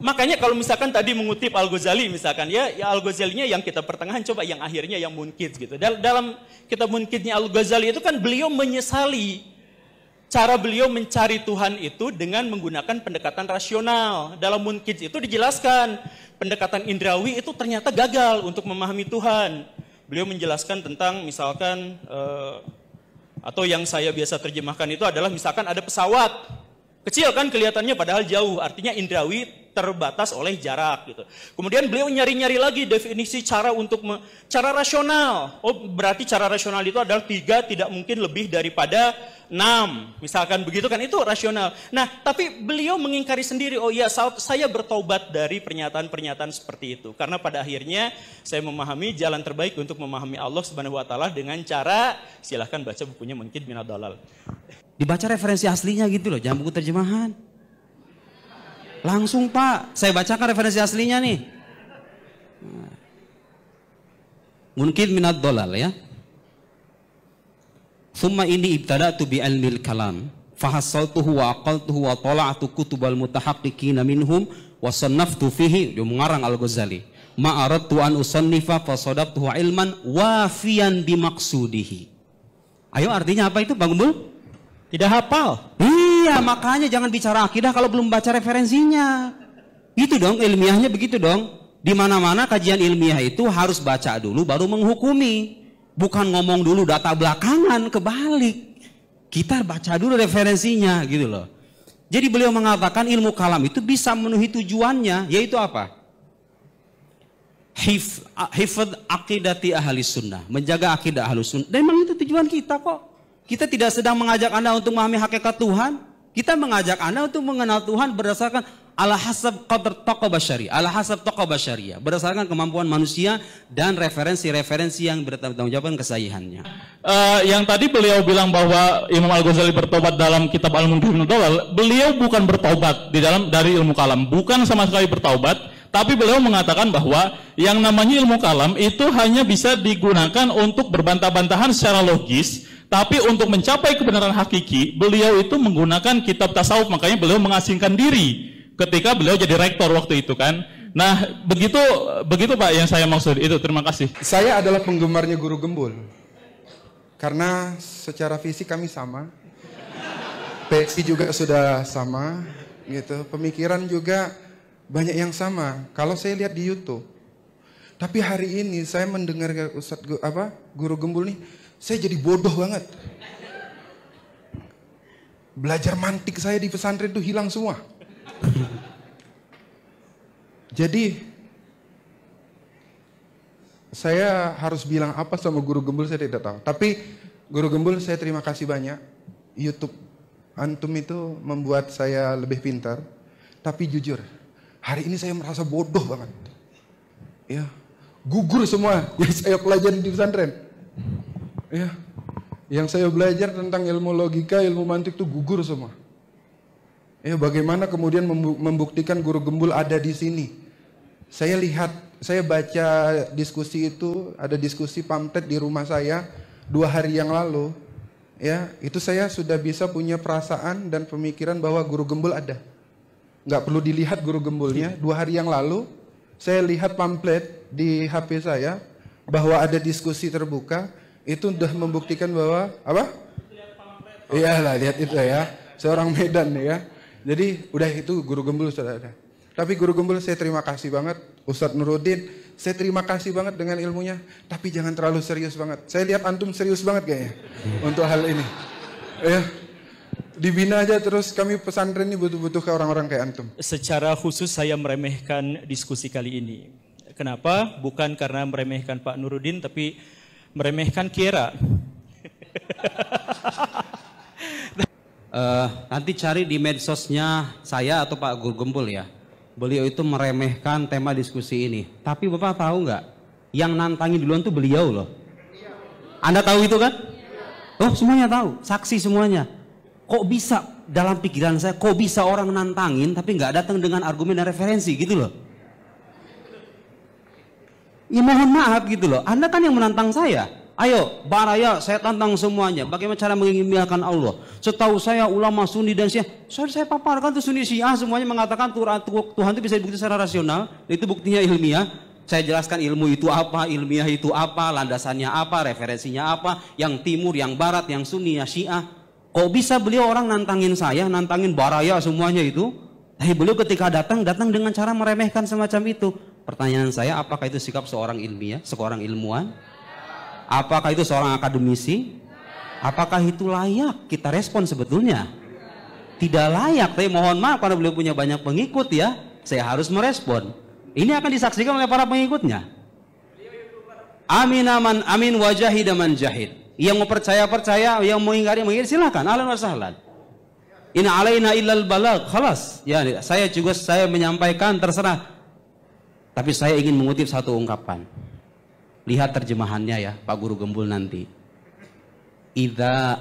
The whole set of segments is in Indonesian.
Makanya kalau misalkan tadi mengutip Al-Ghazali misalkan ya Al-Ghazalinya yang kita pertengahan, coba yang akhirnya yang Munkid gitu. Dalam kitab Munkidnya Al-Ghazali itu kan beliau menyesali cara beliau mencari Tuhan itu dengan menggunakan pendekatan rasional. Dalam Munkid itu dijelaskan pendekatan indrawi itu ternyata gagal untuk memahami Tuhan. Beliau menjelaskan tentang misalkan atau yang saya biasa terjemahkan itu adalah misalkan ada pesawat kecil kan kelihatannya padahal jauh, artinya indrawi terbatas oleh jarak gitu. Kemudian beliau nyari-nyari lagi definisi cara untuk cara rasional. Oh, berarti cara rasional itu adalah 3, tidak mungkin lebih daripada 6. Misalkan begitu kan, itu rasional. Nah, tapi beliau mengingkari sendiri, oh iya saya bertobat dari pernyataan-pernyataan seperti itu. Karena pada akhirnya saya memahami jalan terbaik untuk memahami Allah Subhanahu wa taala dengan cara silahkan baca bukunya Munkid Minad Dhalal. Dibaca referensi aslinya gitu loh, jangan buku terjemahan. Langsung Pak, saya bacakan referensi aslinya nih. Munkid Minad Dhalal ya. Summa ini ibtada'tu bi ilmil kalam fahassaltuhu wa aqaltuhu wa tala'tu kutubal mutahaqqiqina minhum wa sannaftu fihi, dia mengarang Al-Ghazali. Ma aradtu an usannifa fa sadaqtuhu ilman wafiyan bi maqsudihi. Ayo artinya apa itu Bang Gumbul? Tidak hafal. Iya, makanya jangan bicara akidah kalau belum baca referensinya. Itu dong, ilmiahnya begitu dong. Di mana-mana kajian ilmiah itu harus baca dulu baru menghukumi. Bukan ngomong dulu data belakangan, kebalik. Kita baca dulu referensinya gitu loh. Jadi beliau mengatakan ilmu kalam itu bisa memenuhi tujuannya, yaitu apa? Hifdz aqidati ahli sunnah, menjaga akidah ahli sunnah. Dan memang itu tujuan kita kok. Kita tidak sedang mengajak Anda untuk memahami hakikat Tuhan. Kita mengajak Anda untuk mengenal Tuhan berdasarkan ala hasab qadr taqwa basyari, ala hasab taqwa basyariyah, berdasarkan kemampuan manusia dan referensi-referensi yang bertanggung jawab kesahihannya. Yang tadi beliau bilang bahwa Imam Al-Ghazali bertobat dalam kitab Al-Munkid Minad Dhalal, beliau bukan bertobat dari ilmu kalam, bukan sama sekali bertobat, tapi beliau mengatakan bahwa yang namanya ilmu kalam itu hanya bisa digunakan untuk berbantah-bantahan secara logis. Tapi untuk mencapai kebenaran hakiki, beliau itu menggunakan kitab tasawuf, makanya beliau mengasingkan diri ketika beliau jadi rektor waktu itu kan. Nah, begitu Pak yang saya maksud itu. Terima kasih. Saya adalah penggemarnya Guru Gembul. Karena secara fisik kami sama. PSI juga sudah sama gitu. Pemikiran juga banyak yang sama. Kalau saya lihat di YouTube. Tapi hari ini saya mendengar Guru Gembul nih, saya jadi bodoh banget. Belajar mantik saya di pesantren itu hilang semua. Jadi saya harus bilang apa sama Guru Gembul saya tidak tahu. Tapi Guru Gembul saya terima kasih banyak. YouTube antum itu membuat saya lebih pintar. Tapi jujur, hari ini saya merasa bodoh banget. Ya, gugur semua yang saya pelajari di pesantren. Ya, yang saya belajar tentang ilmu logika, ilmu mantik itu gugur semua. Ya, bagaimana kemudian membuktikan Guru Gembul ada di sini? Saya lihat, saya baca diskusi itu, ada diskusi pamflet di rumah saya 2 hari yang lalu. Ya, itu saya sudah bisa punya perasaan dan pemikiran bahwa Guru Gembul ada. Nggak perlu dilihat Guru Gembulnya. 2 hari yang lalu, saya lihat pamflet di HP saya bahwa ada diskusi terbuka. Itu sudah membuktikan bahwa apa? Iyalah, lihat itu ya. Seorang Medan ya. Jadi udah itu Guru Gembul sudah ada. Tapi Guru Gembul saya terima kasih banget. Ustadz Nuruddin, saya terima kasih banget dengan ilmunya. Tapi jangan terlalu serius banget. Saya lihat antum serius banget kayaknya untuk hal ini. Ya, dibina aja terus, kami pesantren ini butuh ke orang-orang kayak antum. Secara khusus saya meremehkan diskusi kali ini. Kenapa? Bukan karena meremehkan Pak Nuruddin, tapi meremehkan Kiera. Nanti cari di medsosnya saya atau Pak Guru Gembul ya. Beliau itu meremehkan tema diskusi ini. Tapi Bapak tahu nggak? Yang nantangin duluan tuh beliau loh. Anda tahu itu kan? Oh, semuanya tahu. Saksi semuanya. Kok bisa dalam pikiran saya, kok bisa orang nantangin tapi nggak datang dengan argumen dan referensi gitu loh. Ya mohon maaf gitu loh. Anda kan yang menantang saya. Ayo, baraya, saya tantang semuanya. Bagaimana cara mengilmiahkan Allah? Setahu saya ulama Sunni dan Syiah, saya paparkan tuh Sunni Syiah semuanya mengatakan Tuhan itu bisa dibukti secara rasional. Itu buktinya ilmiah. Saya jelaskan ilmu itu apa, ilmiah itu apa, landasannya apa, referensinya apa, yang timur, yang barat, yang Sunni, yang Syiah. Kok bisa beliau orang nantangin saya, nantangin baraya semuanya itu? Tapi beliau ketika datang dengan cara meremehkan semacam itu. Pertanyaan saya, apakah itu sikap seorang ilmiah, seorang ilmuwan? Apakah itu seorang akademisi? Apakah itu layak kita respon sebetulnya? Tidak layak, tapi mohon maaf karena beliau punya banyak pengikut ya, saya harus merespon. Ini akan disaksikan oleh para pengikutnya. Amin aman amin wajahid man jahid. Yang mau percaya, yang mau ingkari silakan, ahlan wa sahlan. In alaina illal balagh, khalas. Ya, saya menyampaikan terserah. Tapi saya ingin mengutip satu ungkapan. Lihat terjemahannya ya, Pak Guru Gembul nanti. Idza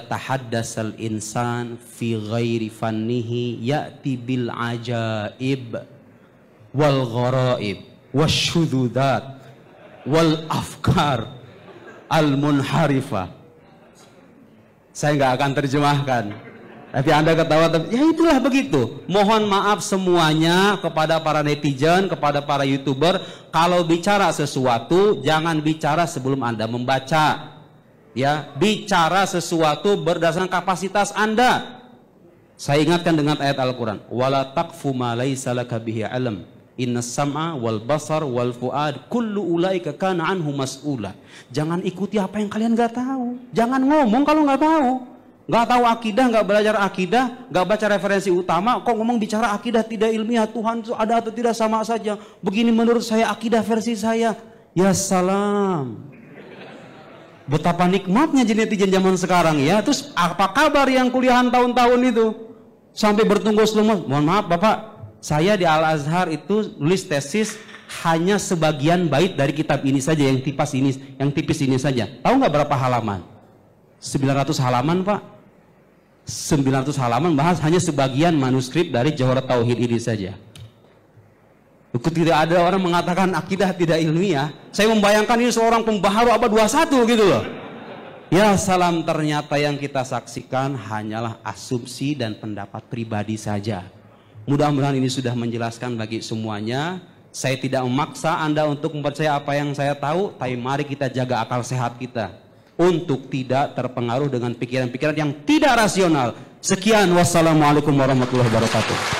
tahaddasal insan fi ghairi fannihi ya'ti bil ajaib wal gharaib wasyududat wal afkar al munharifah. Saya nggak akan terjemahkan. Tapi Anda ketawa, ya itulah begitu. Mohon maaf semuanya kepada para netizen, kepada para YouTuber, kalau bicara sesuatu jangan bicara sebelum Anda membaca. Ya, bicara sesuatu berdasarkan kapasitas Anda. Saya ingatkan dengan ayat Al-Qur'an, wala taqfu ma laisa laka bihi ilm. Innas sam'a wal basar wal fuad kullu ulaika kana anhu mas'ula. Jangan ikuti apa yang kalian nggak tahu. Jangan ngomong kalau nggak tahu. Nggak tahu akidah, nggak belajar akidah, nggak baca referensi utama, kok ngomong bicara akidah tidak ilmiah, Tuhan itu ada atau tidak sama saja. Begini menurut saya akidah versi saya. Ya salam. Betapa nikmatnya netizen zaman sekarang ya. Terus apa kabar yang kuliahan tahun-tahun itu? Sampai bertunggus lumus. Mohon maaf Bapak, saya di Al-Azhar itu nulis tesis hanya sebagian bait dari kitab ini saja, yang tipis ini saja. Tahu nggak berapa halaman? 900 halaman Pak. 900 halaman bahas hanya sebagian manuskrip dari Jawharat Tauhid ini saja. Tidak ada orang mengatakan akidah tidak ilmiah. Saya membayangkan ini seorang pembaharu abad 21 gitu loh. Ya salam, ternyata yang kita saksikan hanyalah asumsi dan pendapat pribadi saja. Mudah-mudahan ini sudah menjelaskan bagi semuanya. Saya tidak memaksa Anda untuk mempercayai apa yang saya tahu, tapi mari kita jaga akal sehat kita untuk tidak terpengaruh dengan pikiran-pikiran yang tidak rasional. Sekian, wassalamualaikum warahmatullahi wabarakatuh.